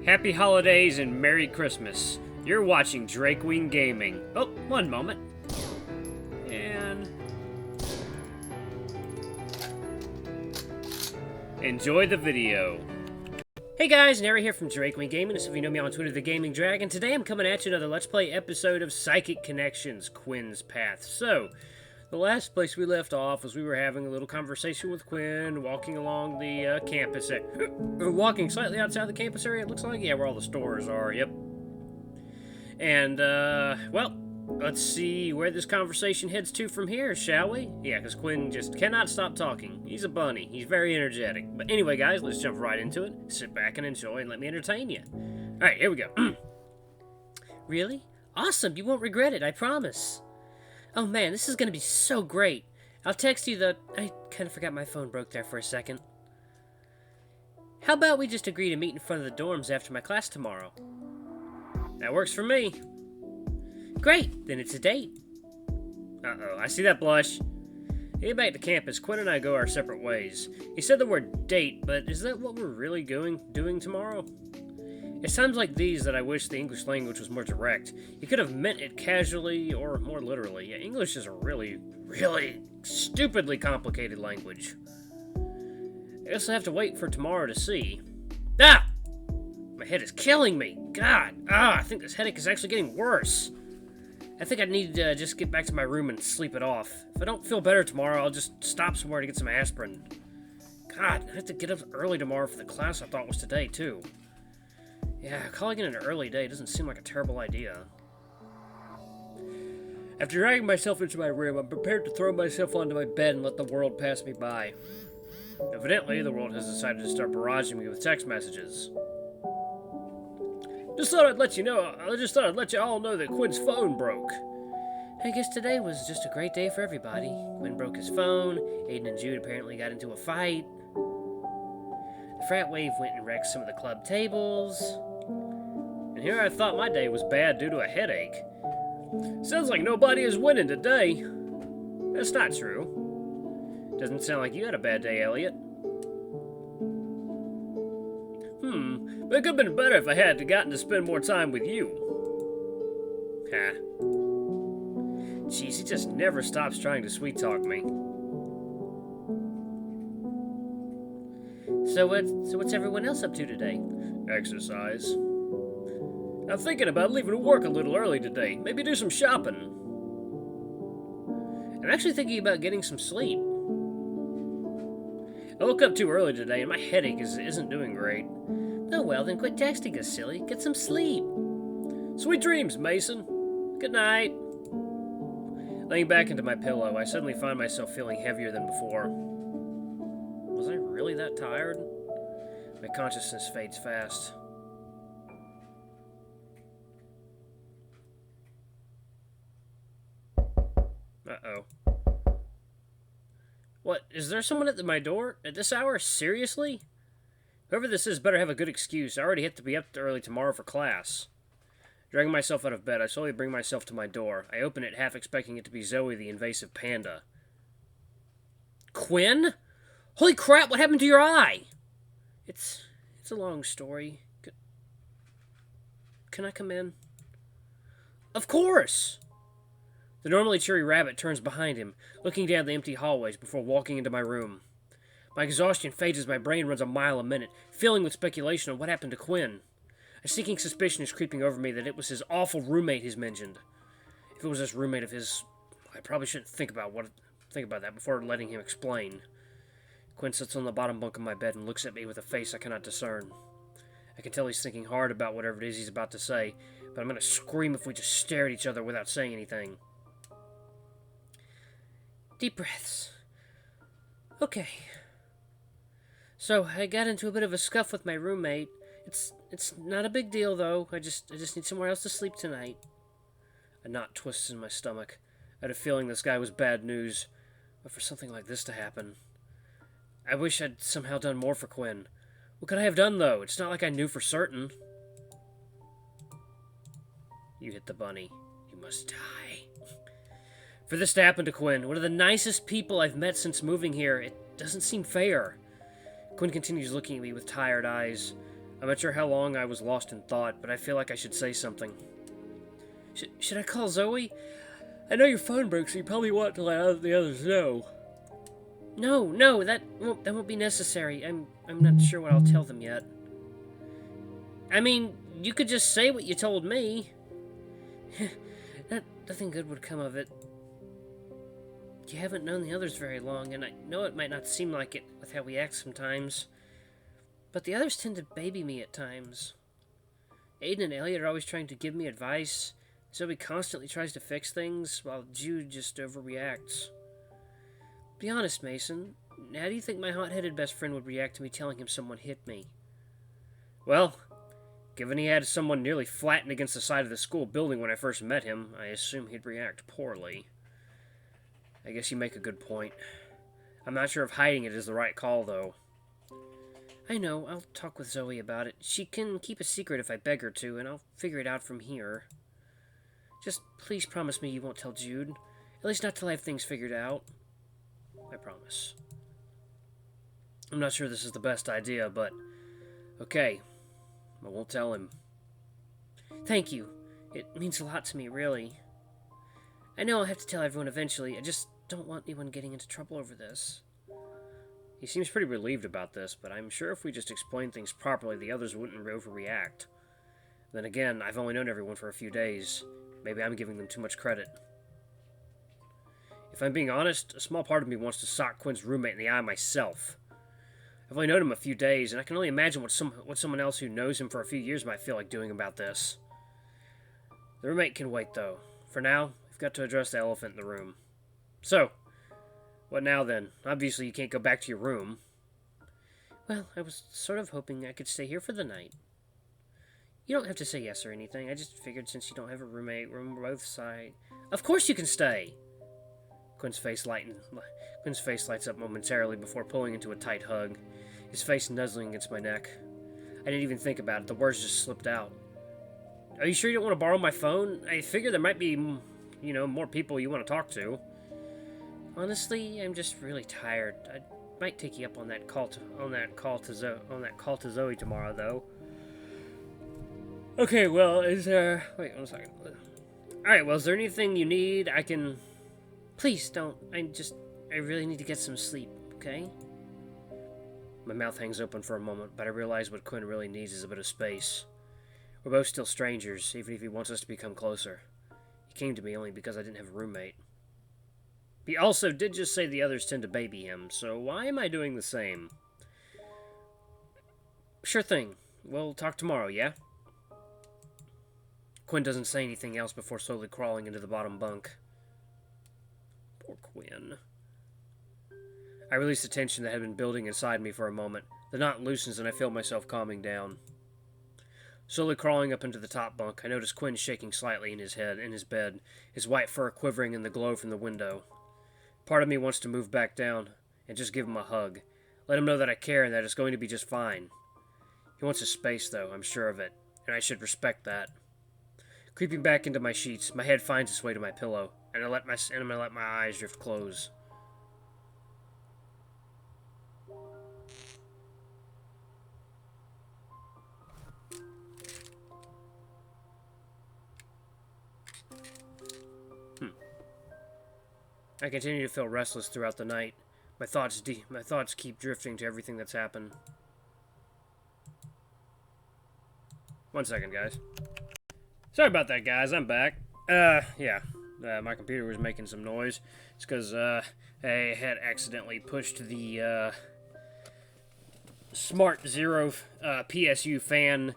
Happy holidays and Merry Christmas. You're watching Quinn Gaming. Oh, one moment. And enjoy the video. Hey guys, Nary here from Quinn Gaming. Some of you know me on Twitter, The Gaming Dragon. Today I'm coming at you another Let's Play episode of Psychic Connections, Quinn's Path. So, the last place we left off was we were having a little conversation with Quinn, walking along the campus. Walking slightly outside the campus area, it looks like. Yeah, where all the stores are, yep. And, well, let's see where this conversation heads to from here, shall we? Yeah, because Quinn just cannot stop talking. He's a bunny. He's very energetic. But anyway, guys, let's jump right into it. Sit back and enjoy and let me entertain you. Alright, here we go. Really? Awesome. You won't regret it, I promise. Oh man, this is gonna be so great. I'll text you the... I kind of forgot my phone broke there for a second. How about we just agree to meet in front of the dorms after my class tomorrow? That works for me. Great, then it's a date. Uh-oh, I see that blush. Getting back to campus, Quinn and I go our separate ways. He said the word date, but is that what we're really doing tomorrow? It's times like these that I wish the English language was more direct. You could have meant it casually or more literally. Yeah, English is a really, really stupidly complicated language. I guess I'll have to wait for tomorrow to see. Ah! My head is killing me. God. I think this headache is actually getting worse. I think I need to just get back to my room and sleep it off. If I don't feel better tomorrow, I'll just stop somewhere to get some aspirin. God, I have to get up early tomorrow for the class I thought was today, too. Yeah, calling it an early day doesn't seem like a terrible idea. After dragging myself into my room, I'm prepared to throw myself onto my bed and let the world pass me by. Evidently, the world has decided to start barraging me with text messages. Just thought I'd let you all know that Quinn's phone broke. I guess today was just a great day for everybody. Quinn broke his phone, Aiden and Jude apparently got into a fight. The frat wave went and wrecked some of the club tables. And here I thought my day was bad due to a headache. Sounds like nobody is winning today. That's not true. Doesn't sound like you had a bad day, Elliot. But it could have been better if I had gotten to spend more time with you. Ha. Jeez, he just never stops trying to sweet-talk me. So what's everyone else up to today? Exercise. I'm thinking about leaving work a little early today. Maybe do some shopping. I'm actually thinking about getting some sleep. I woke up too early today and my headache isn't doing great. Oh well, then quit texting us, silly. Get some sleep. Sweet dreams, Mason. Good night. Laying back into my pillow, I suddenly find myself feeling heavier than before. Was I really that tired? My consciousness fades fast. Uh-oh. What, is there someone at my door? At this hour? Seriously? Whoever this is better have a good excuse. I already have to be up early tomorrow for class. Dragging myself out of bed, I slowly bring myself to my door. I open it, half expecting it to be Zoe, the invasive panda. Quinn? Holy crap, what happened to your eye? It's a long story. Can I come in? Of course! The normally cheery rabbit turns behind him, looking down the empty hallways before walking into my room. My exhaustion fades as my brain runs a mile a minute, filling with speculation on what happened to Quinn. A sinking suspicion is creeping over me that it was his awful roommate he's mentioned. If it was this roommate of his, I probably shouldn't think about that before letting him explain. Quinn sits on the bottom bunk of my bed and looks at me with a face I cannot discern. I can tell he's thinking hard about whatever it is he's about to say, but I'm going to scream if we just stare at each other without saying anything. Deep breaths. Okay. So, I got into a bit of a scuff with my roommate. It's not a big deal, though. I just need somewhere else to sleep tonight. A knot twists in my stomach. I had a feeling this guy was bad news. But for something like this to happen... I wish I'd somehow done more for Quinn. What could I have done, though? It's not like I knew for certain. You hit the bunny. You must die. For this to happen to Quinn, one of the nicest people I've met since moving here, it doesn't seem fair. Quinn continues looking at me with tired eyes. I'm not sure how long I was lost in thought, but I feel like I should say something. Should I call Zoe? I know your phone broke, so you probably want to let the others know. No, that won't be necessary. I'm not sure what I'll tell them yet. I mean, you could just say what you told me. Nothing good would come of it. You haven't known the others very long, and I know it might not seem like it with how we act sometimes. But the others tend to baby me at times. Aiden and Elliot are always trying to give me advice. Zoe constantly tries to fix things, while Jude just overreacts. Be honest, Mason. How do you think my hot-headed best friend would react to me telling him someone hit me? Well, given he had someone nearly flattened against the side of the school building when I first met him, I assume he'd react poorly. I guess you make a good point. I'm not sure if hiding it is the right call, though. I know, I'll talk with Zoe about it. She can keep a secret if I beg her to, and I'll figure it out from here. Just please promise me you won't tell Jude. At least not till I have things figured out. I promise. I'm not sure this is the best idea, but okay. I won't tell him. Thank you. It means a lot to me, really. I know I'll have to tell everyone eventually. I just don't want anyone getting into trouble over this. He seems pretty relieved about this, but I'm sure if we just explain things properly, the others wouldn't overreact. Then again, I've only known everyone for a few days. Maybe I'm giving them too much credit. If I'm being honest, a small part of me wants to sock Quinn's roommate in the eye myself. I've only known him a few days, and I can only imagine what someone else who knows him for a few years might feel like doing about this. The roommate can wait, though. For now, we've got to address the elephant in the room. So, what now then? Obviously you can't go back to your room. Well, I was sort of hoping I could stay here for the night. You don't have to say yes or anything. I just figured since you don't have a roommate, we're on both sides. Of course you can stay! Quinn's face lights up momentarily before pulling into a tight hug, his face nuzzling against my neck. I didn't even think about it. The words just slipped out. Are you sure you don't want to borrow my phone? I figure there might be, more people you want to talk to. Honestly, I'm just really tired. I might take you up on that call to Zoe tomorrow, though. Okay, well, wait 1 second. Alright, well, is there anything you need? I can... Please don't. I really need to get some sleep, okay? My mouth hangs open for a moment, but I realize what Quinn really needs is a bit of space. We're both still strangers, even if he wants us to become closer. He came to me only because I didn't have a roommate. He also did just say the others tend to baby him, so why am I doing the same? Sure thing. We'll talk tomorrow, yeah? Quinn doesn't say anything else before slowly crawling into the bottom bunk. Poor Quinn. I release the tension that had been building inside me for a moment. The knot loosens and I feel myself calming down. Slowly crawling up into the top bunk, I notice Quinn shaking slightly in his bed, his white fur quivering in the glow from the window. Part of me wants to move back down and just give him a hug. Let him know that I care and that it's going to be just fine. He wants his space, though, I'm sure of it, and I should respect that. Creeping back into my sheets, my head finds its way to my pillow, and I'm going to let my eyes drift close. I continue to feel restless throughout the night. My thoughts keep drifting to everything that's happened. 1 second, guys. Sorry about that, guys. I'm back. My computer was making some noise. It's because, I had accidentally pushed the, Smart Zero, PSU fan,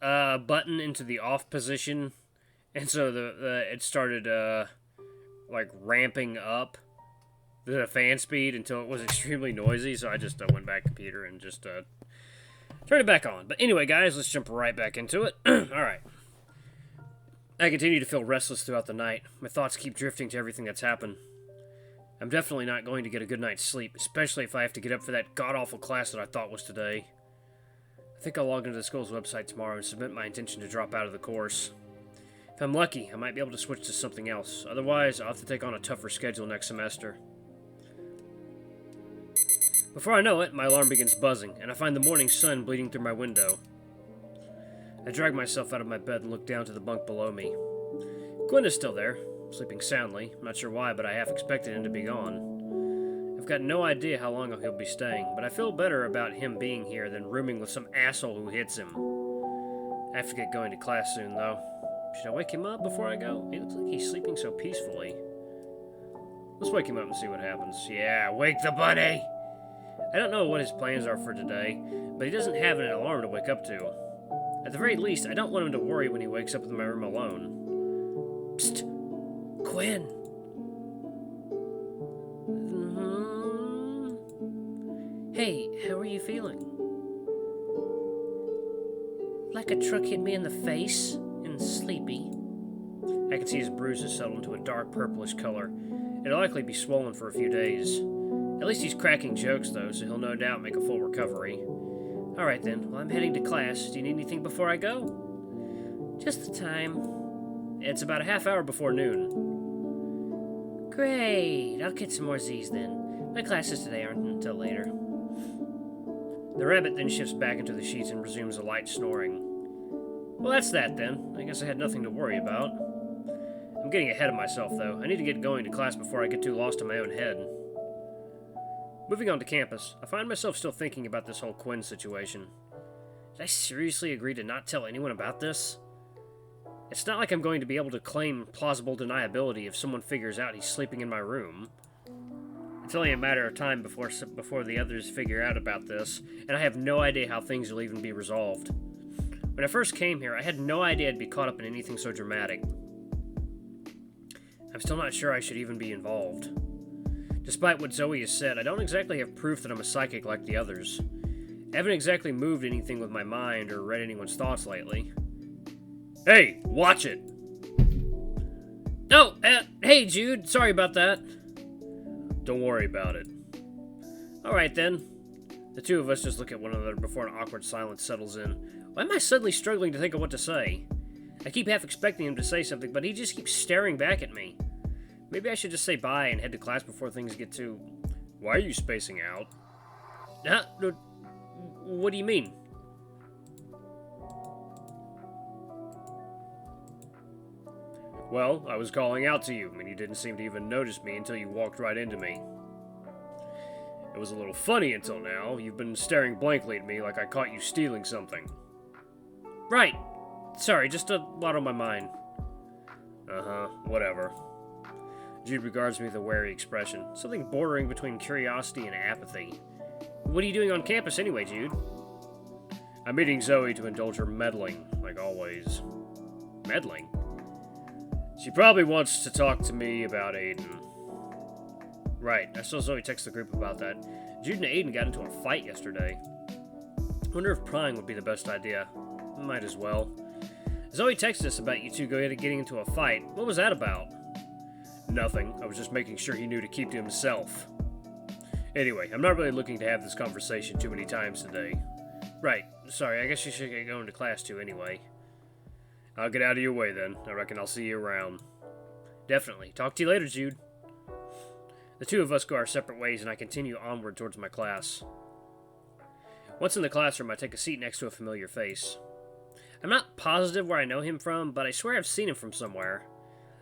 button into the off position. And so it started, ramping up the fan speed until it was extremely noisy, so I just went back to the computer and just turned it back on. But anyway, guys, let's jump right back into it. Alright. I continue to feel restless throughout the night. My thoughts keep drifting to everything that's happened. I'm definitely not going to get a good night's sleep, especially if I have to get up for that god-awful class that I thought was today. I think I'll log into the school's website tomorrow and submit my intention to drop out of the course. If I'm lucky, I might be able to switch to something else. Otherwise, I'll have to take on a tougher schedule next semester. Before I know it, my alarm begins buzzing, and I find the morning sun bleeding through my window. I drag myself out of my bed and look down to the bunk below me. Quinn is still there, sleeping soundly. I'm not sure why, but I half expected him to be gone. I've got no idea how long he'll be staying, but I feel better about him being here than rooming with some asshole who hits him. I have to get going to class soon, though. Should I wake him up before I go? He looks like he's sleeping so peacefully. Let's wake him up and see what happens. Yeah, wake the bunny! I don't know what his plans are for today, but he doesn't have an alarm to wake up to. At the very least, I don't want him to worry when he wakes up in my room alone. Psst! Quinn! Hey, how are you feeling? Like a truck hit me in the face and sleepy. I can see his bruises settle into a dark purplish color. It'll likely be swollen for a few days. At least he's cracking jokes, though, so he'll no doubt make a full recovery. Alright then, well, I'm heading to class. Do you need anything before I go? Just the time. It's about a half hour before noon. Great, I'll get some more Z's then. My classes today aren't until later. The rabbit then shifts back into the sheets and resumes a light snoring. Well, that's that then. I guess I had nothing to worry about. I'm getting ahead of myself, though. I need to get going to class before I get too lost in my own head. Moving on to campus, I find myself still thinking about this whole Quinn situation. Did I seriously agree to not tell anyone about this? It's not like I'm going to be able to claim plausible deniability if someone figures out he's sleeping in my room. It's only a matter of time before the others figure out about this, and I have no idea how things will even be resolved. When I first came here, I had no idea I'd be caught up in anything so dramatic. I'm still not sure I should even be involved. Despite what Zoe has said, I don't exactly have proof that I'm a psychic like the others. I haven't exactly moved anything with my mind or read anyone's thoughts lately. Hey, watch it! Oh, hey Jude, sorry about that. Don't worry about it. Alright then. The two of us just look at one another before an awkward silence settles in. Why am I suddenly struggling to think of what to say? I keep half expecting him to say something, but he just keeps staring back at me. Maybe I should just say bye and head to class before things get too... Why are you spacing out? What do you mean? Well, I was calling out to you, and you didn't seem to even notice me until you walked right into me. It was a little funny until now. You've been staring blankly at me like I caught you stealing something. Right. Sorry, just a lot on my mind. Uh-huh, whatever. Jude regards me with a wary expression, something bordering between curiosity and apathy. What are you doing on campus anyway, Jude? I'm meeting Zoe to indulge her meddling, like always. Meddling? She probably wants to talk to me about Aiden. Right, I saw Zoe text the group about that. Jude and Aiden got into a fight yesterday. Wonder if prying would be the best idea. Might as well. Zoe texted us about you two getting into a fight. What was that about? Nothing. I was just making sure he knew to keep to himself. Anyway, I'm not really looking to have this conversation too many times today. Right, sorry, I guess you should get going to class too anyway. I'll get out of your way then. I reckon I'll see you around. Definitely. Talk to you later, Jude. The two of us go our separate ways, and I continue onward towards my class. Once in the classroom, I take a seat next to a familiar face. I'm not positive where I know him from, but I swear I've seen him from somewhere.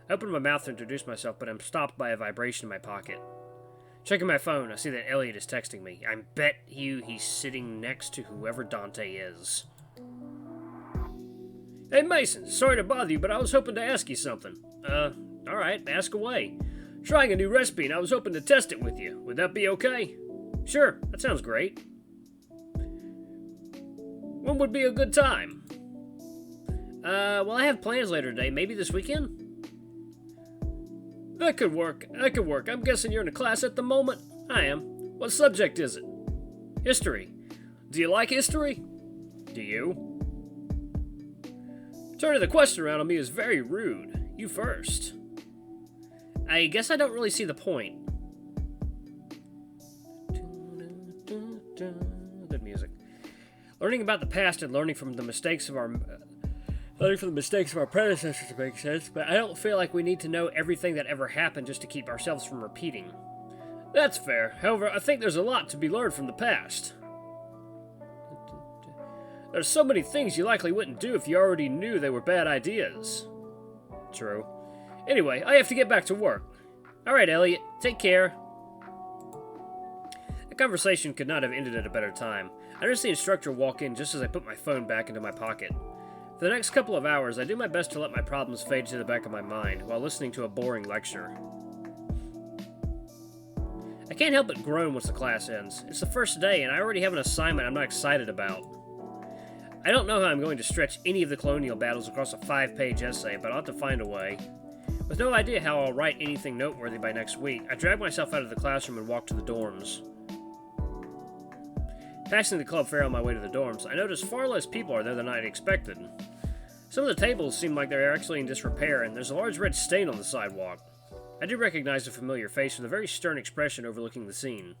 I open my mouth to introduce myself, but I'm stopped by a vibration in my pocket. Checking my phone, I see that Elliot is texting me. I bet you he's sitting next to whoever Dante is. Hey Mason, sorry to bother you, but I was hoping to ask you something. Alright, ask away. Trying a new recipe, and I was hoping to test it with you. Would that be okay? Sure, that sounds great. When would be a good time? Well, I have plans later today. Maybe this weekend? That could work. I'm guessing you're in a class at the moment? I am. What subject is it? History. Do you like history? Do you? Turning the question around on me is very rude. You first. I guess I don't really see the point. Good music. Learning about the past and learning from the mistakes of our predecessors makes sense, but I don't feel like we need to know everything that ever happened just to keep ourselves from repeating. That's fair. However, I think there's a lot to be learned from the past. There's so many things you likely wouldn't do if you already knew they were bad ideas. True. Anyway, I have to get back to work. Alright, Elliot. Take care. The conversation could not have ended at a better time. I noticed the instructor walk in just as I put my phone back into my pocket. For the next couple of hours, I do my best to let my problems fade to the back of my mind while listening to a boring lecture. I can't help but groan once the class ends. It's the first day, and I already have an assignment I'm not excited about. I don't know how I'm going to stretch any of the colonial battles across a 5-page essay, but I'll have to find a way. With no idea how I'll write anything noteworthy by next week, I drag myself out of the classroom and walk to the dorms. Passing the club fair on my way to the dorms, I notice far less people are there than I had expected. Some of the tables seem like they're actually in disrepair, and there's a large red stain on the sidewalk. I do recognize a familiar face with a very stern expression overlooking the scene.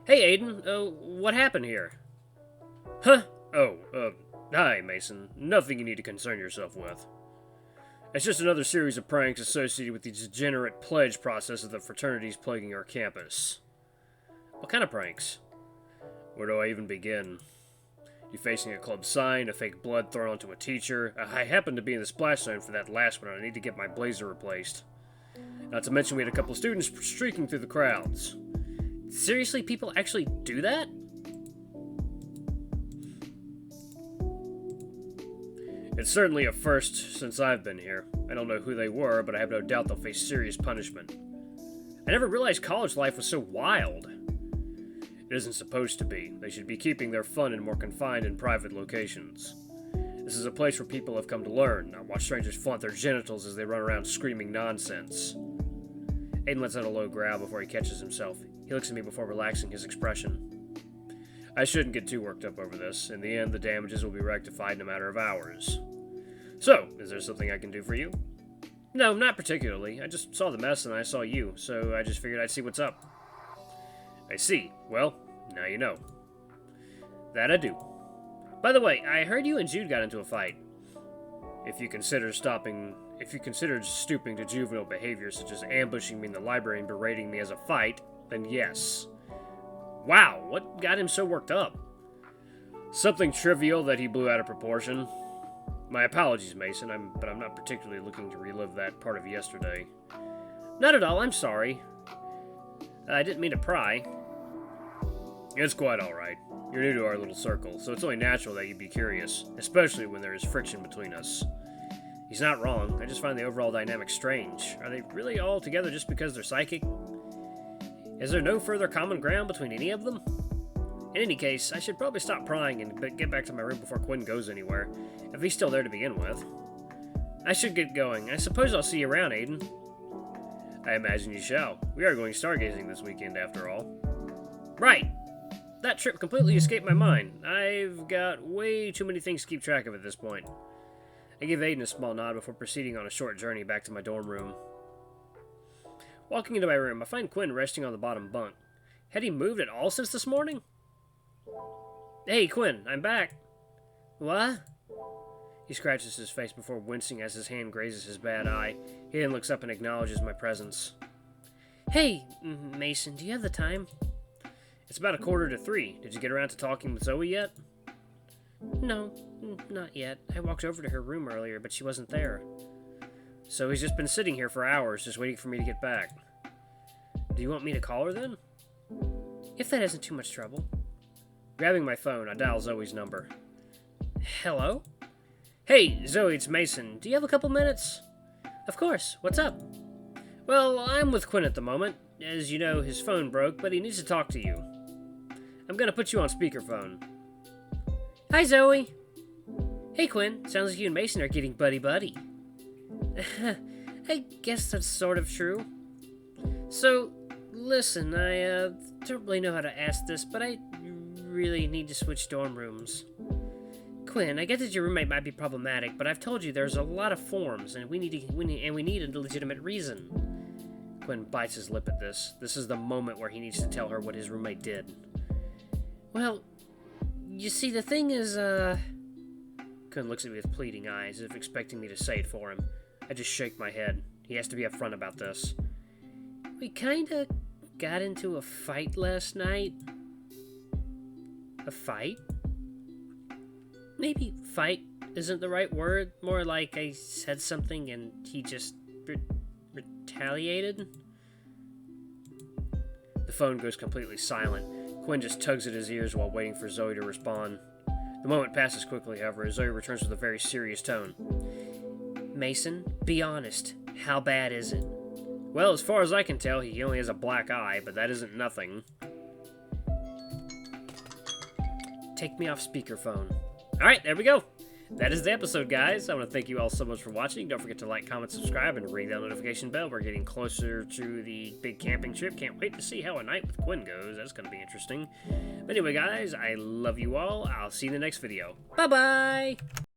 Hey, Aiden, what happened here? Huh? Hi, Mason. Nothing you need to concern yourself with. It's just another series of pranks associated with the degenerate pledge process of the fraternities plaguing our campus. What kind of pranks? Where do I even begin? You facing a club sign, a fake blood thrown onto a teacher. I happen to be in the splash zone for that last one, and I need to get my blazer replaced. Not to mention we had a couple students streaking through the crowds. Seriously, people actually do that? It's certainly a first since I've been here. I don't know who they were, but I have no doubt they'll face serious punishment. I never realized college life was so wild. It isn't supposed to be. They should be keeping their fun in more confined and private locations. This is a place where people have come to learn, not watch strangers flaunt their genitals as they run around screaming nonsense. Aiden lets out a low growl before he catches himself. He looks at me before relaxing his expression. I shouldn't get too worked up over this. In the end, the damages will be rectified in a matter of hours. So, is there something I can do for you? No, not particularly. I just saw the mess and I saw you, so I just figured I'd see what's up. I see. Well, now you know. That I do. By the way, I heard you and Jude got into a fight. If you considered stooping to juvenile behavior such as ambushing me in the library and berating me as a fight, then yes. Wow, what got him so worked up? Something trivial that he blew out of proportion. My apologies, Mason, but I'm not particularly looking to relive that part of yesterday. Not at all, I'm sorry. I didn't mean to pry. It's quite alright. You're new to our little circle, so it's only natural that you'd be curious, especially when there is friction between us. He's not wrong, I just find the overall dynamic strange. Are they really all together just because they're psychic? Is there no further common ground between any of them? In any case, I should probably stop prying and get back to my room before Quinn goes anywhere, if he's still there to begin with. I should get going. I suppose I'll see you around, Aiden. I imagine you shall. We are going stargazing this weekend, after all. Right! That trip completely escaped my mind. I've got way too many things to keep track of at this point. I give Aiden a small nod before proceeding on a short journey back to my dorm room. Walking into my room, I find Quinn resting on the bottom bunk. Had he moved at all since this morning? Hey, Quinn, I'm back. What? He scratches his face before wincing as his hand grazes his bad eye. He then looks up and acknowledges my presence. Hey, Mason, do you have the time? It's about 2:45. Did you get around to talking with Zoe yet? No, not yet. I walked over to her room earlier, but she wasn't there. So he's just been sitting here for hours, just waiting for me to get back. Do you want me to call her then? If that isn't too much trouble. Grabbing my phone, I dial Zoe's number. Hello? Hey, Zoe, it's Mason. Do you have a couple minutes? Of course. What's up? Well, I'm with Quinn at the moment. As you know, his phone broke, but he needs to talk to you. I'm gonna put you on speakerphone. Hi, Zoe. Hey, Quinn. Sounds like you and Mason are getting buddy-buddy. I guess that's sort of true. So, listen, I don't really know how to ask this, but I really need to switch dorm rooms. Quinn, I get that your roommate might be problematic, but I've told you there's a lot of forms, and we need a legitimate reason. Quinn bites his lip at this. This is the moment where he needs to tell her what his roommate did. Well, you see, the thing is, Quinn looks at me with pleading eyes, as if expecting me to say it for him. I just shake my head. He has to be upfront about this. We kinda got into a fight last night. A fight? Maybe fight isn't the right word. More like I said something and he just retaliated. The phone goes completely silent. Quinn just tugs at his ears while waiting for Zoe to respond. The moment passes quickly, however, as Zoe returns with a very serious tone. Mason, be honest. How bad is it? Well, as far as I can tell, he only has a black eye, but that isn't nothing. Take me off speakerphone. Alright, there we go. That is the episode, guys. I want to thank you all so much for watching. Don't forget to like, comment, subscribe, and ring that notification bell. We're getting closer to the big camping trip. Can't wait to see how a night with Quinn goes. That's going to be interesting. But anyway, guys, I love you all. I'll see you in the next video. Bye-bye!